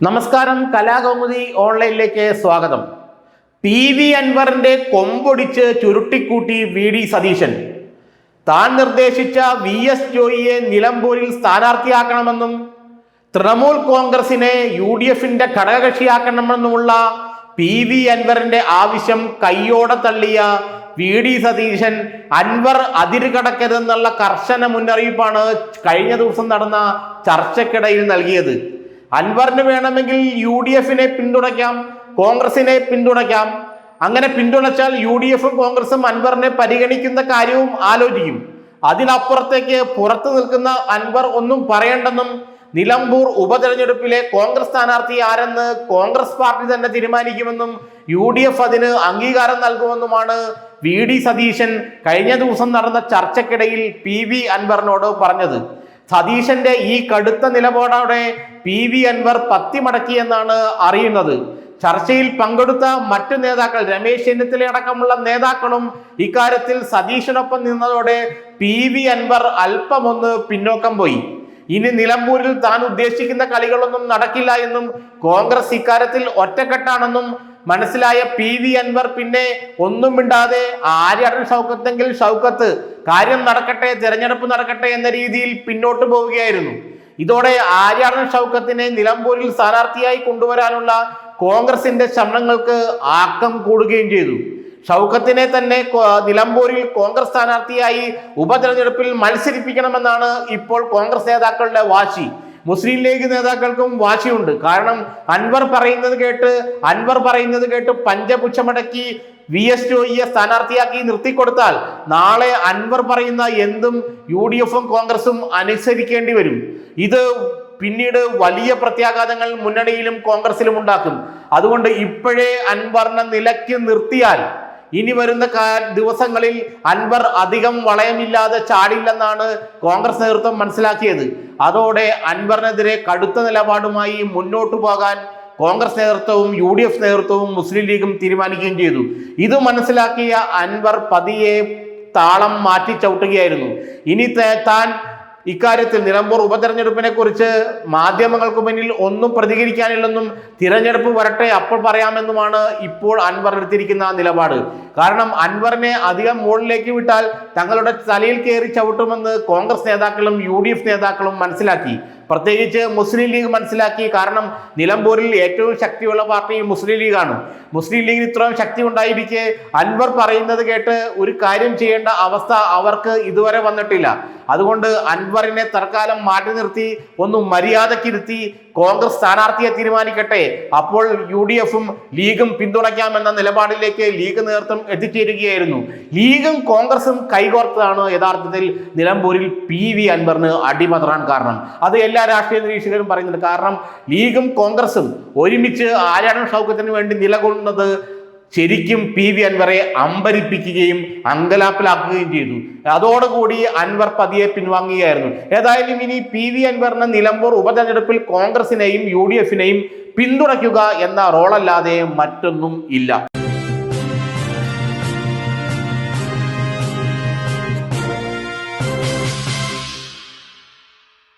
നമസ്കാരം, കലാകൗമുദി ഓൺലൈനിലേക്ക് സ്വാഗതം. PV അൻവറിന്റെ കൊമ്പൊടിച്ച് ചുരുട്ടിക്കൂട്ടി VD സതീശൻ. താൻ നിർദ്ദേശിച്ച VS ജോയിയെ നിലമ്പൂരിൽ സ്ഥാനാർത്ഥിയാക്കണമെന്നും തൃണമൂൽ കോൺഗ്രസിനെ UDFന്റെ ഘടകകക്ഷിയാക്കണമെന്നുമുള്ള PV അൻവറിന്റെ ആവശ്യം കയ്യോടെ തള്ളിയ VD സതീശൻ അൻവർ അതിര് കടക്കരുതെന്നുള്ള കർശന മുന്നറിയിപ്പാണ് കഴിഞ്ഞ ദിവസം നടന്ന ചർച്ചയ്ക്കിടയിൽ നൽകിയത്. അൻവറിന് വേണമെങ്കിൽ UDFനെ പിന്തുണയ്ക്കാം, കോൺഗ്രസിനെ പിന്തുണയ്ക്കാം. അങ്ങനെ പിന്തുണച്ചാൽ UDFും കോൺഗ്രസും അൻവറിനെ പരിഗണിക്കുന്ന കാര്യവും ആലോചിക്കും. അതിനപ്പുറത്തേക്ക് പുറത്തു നിൽക്കുന്ന അൻവർ ഒന്നും പറയണ്ടെന്നും നിലമ്പൂർ ഉപതെരഞ്ഞെടുപ്പിലെ കോൺഗ്രസ് സ്ഥാനാർത്ഥി ആരെന്ന് കോൺഗ്രസ് പാർട്ടി തന്നെ തീരുമാനിക്കുമെന്നും UDF അതിന് അംഗീകാരം നൽകുമെന്നുമാണ് VD സതീശൻ കഴിഞ്ഞ ദിവസം നടന്ന ചർച്ചയ്ക്കിടയിൽ PV അൻവറിനോട് പറഞ്ഞത്. സതീശന്റെ ഈ കടുത്ത നിലപാടോടെ PV അൻവർ പത്തി മടക്കിയെന്നാണ് അറിയുന്നത്. ചർച്ചയിൽ പങ്കെടുത്ത മറ്റു നേതാക്കൾ, രമേശ് ചെന്നിത്തല അടക്കമുള്ള നേതാക്കളും ഇക്കാര്യത്തിൽ സതീശനൊപ്പം നിന്നതോടെ PV അൻവർ അല്പമൊന്ന് പിന്നോക്കം പോയി. ഇനി നിലമ്പൂരിൽ താൻ ഉദ്ദേശിക്കുന്ന കളികളൊന്നും നടക്കില്ല എന്നും കോൺഗ്രസ് ഇക്കാര്യത്തിൽ ഒറ്റക്കെട്ടാണെന്നും മനസ്സിലായ PV അൻവർ പിന്നെ ഒന്നും മിണ്ടാതെ ആര്യാടൻ ഷൗക്കത്തെങ്കിൽ ഷൗക്കത്ത്, കാര്യം നടക്കട്ടെ, തെരഞ്ഞെടുപ്പ് നടക്കട്ടെ എന്ന രീതിയിൽ പിന്നോട്ട് പോവുകയായിരുന്നു. ഇതോടെ ആര്യാടൻ ഷൗക്കത്തിനെ നിലമ്പൂരിൽ സ്ഥാനാർത്ഥിയായി കൊണ്ടുവരാനുള്ള കോൺഗ്രസിന്റെ ശ്രമങ്ങൾക്ക് ആക്കം കൂടുകയും ചെയ്തു. ഷൗക്കത്തിനെ തന്നെ നിലമ്പൂരിൽ കോൺഗ്രസ് സ്ഥാനാർത്ഥിയായി ഉപതെരഞ്ഞെടുപ്പിൽ മത്സരിപ്പിക്കണമെന്നാണ് ഇപ്പോൾ കോൺഗ്രസ് നേതാക്കളുടെ വാശി. മുസ്ലിം ലീഗ് നേതാക്കൾക്കും വാശിയുണ്ട്. കാരണം അൻവർ പറയുന്നത് കേട്ട് പഞ്ചപുച്ഛമടക്കി VS ജോയിയെ സ്ഥാനാർത്ഥിയാക്കി നിർത്തിക്കൊടുത്താൽ നാളെ അൻവർ പറയുന്ന എന്തും UDFും കോൺഗ്രസും അനുസരിക്കേണ്ടി വരും. ഇത് പിന്നീട് വലിയ പ്രത്യാഘാതങ്ങൾ മുന്നണിയിലും കോൺഗ്രസിലും ഉണ്ടാക്കും. അതുകൊണ്ട് ഇപ്പോഴേ അൻവറിനെ നിലയ്ക്ക് നിർത്തിയാൽ ഇനി വരുന്ന ദിവസങ്ങളിൽ അൻവർ അധികം വളയമില്ലാതെ ചാടില്ലെന്നാണ് കോൺഗ്രസ് നേതൃത്വം മനസ്സിലാക്കിയത്. അതോടെ അൻവറിനെതിരെ കടുത്ത നിലപാടുമായി മുന്നോട്ടു പോകാൻ കോൺഗ്രസ് നേതൃത്വവും UDF നേതൃത്വവും മുസ്ലിം ലീഗും തീരുമാനിക്കുകയും ചെയ്തു. ഇത് മനസ്സിലാക്കിയ അൻവർ പതിയെ താളം മാറ്റി ചവിട്ടുകയായിരുന്നു. ഇനി താൻ ഇക്കാര്യത്തിൽ നിലമ്പൂർ ഉപതെരഞ്ഞെടുപ്പിനെ കുറിച്ച് മാധ്യമങ്ങൾക്ക് മുന്നിൽ ഒന്നും പ്രതികരിക്കാനില്ലെന്നും തിരഞ്ഞെടുപ്പ് വരട്ടെ അപ്പോൾ പറയാമെന്നുമാണ് ഇപ്പോൾ അൻവർ എടുത്തിരിക്കുന്ന നിലപാട്. കാരണം അൻവറിനെ അധികം മുകളിലേക്ക് വിട്ടാൽ തങ്ങളുടെ തലയിൽ കയറി ചവിട്ടുമെന്ന് കോൺഗ്രസ് നേതാക്കളും UDF നേതാക്കളും മനസ്സിലാക്കി. പ്രത്യേകിച്ച് മുസ്ലിം ലീഗ് മനസ്സിലാക്കി. കാരണം നിലമ്പൂരിൽ ഏറ്റവും ശക്തിയുള്ള പാർട്ടി മുസ്ലിം ലീഗാണ്. മുസ്ലിം ലീഗിന് ഇത്രയും ശക്തി ഉണ്ടായിരിക്കെ അൻവർ പറയുന്നത് കേട്ട് ഒരു കാര്യം ചെയ്യേണ്ട അവസ്ഥ അവർക്ക് ഇതുവരെ വന്നിട്ടില്ല. അതുകൊണ്ട് അൻവറിനെ തൽക്കാലം മാറ്റി നിർത്തി ഒന്ന് മര്യാദക്കിരുത്തി കോൺഗ്രസ് സ്ഥാനാർത്ഥിയെ തീരുമാനിക്കട്ടെ, അപ്പോൾ UDFും ലീഗും പിന്തുണയ്ക്കാമെന്ന നിലപാടിലേക്ക് ലീഗ് നേതൃത്വം എത്തിച്ചേരുകയായിരുന്നു. ലീഗും കോൺഗ്രസും കൈകോർത്തതാണ് യഥാർത്ഥത്തിൽ നിലമ്പൂരിൽ PV അൻവറിന് അടിമതറാൻ കാരണം. അത് എല്ലാ രാഷ്ട്രീയ നിരീക്ഷകരും പറയുന്നുണ്ട്. കാരണം ലീഗും കോൺഗ്രസും ഒരുമിച്ച് ആര്യാടൻ ഷൗക്കത്തിന് വേണ്ടി നിലകൊള്ളുന്നത് ശരിക്കും PV അൻവറെ അമ്പരിപ്പിക്കുകയും അങ്കലാപ്പിലാക്കുകയും ചെയ്തു. അതോടുകൂടി അൻവർ പതിയെ പിൻവാങ്ങുകയായിരുന്നു. ഏതായാലും ഇനി PV അൻവറിന് നിലമ്പൂർ ഉപതെരഞ്ഞെടുപ്പിൽ കോൺഗ്രസിനെയും UDFനെയും പിന്തുണയ്ക്കുക എന്ന റോളല്ലാതെ മറ്റൊന്നും ഇല്ല.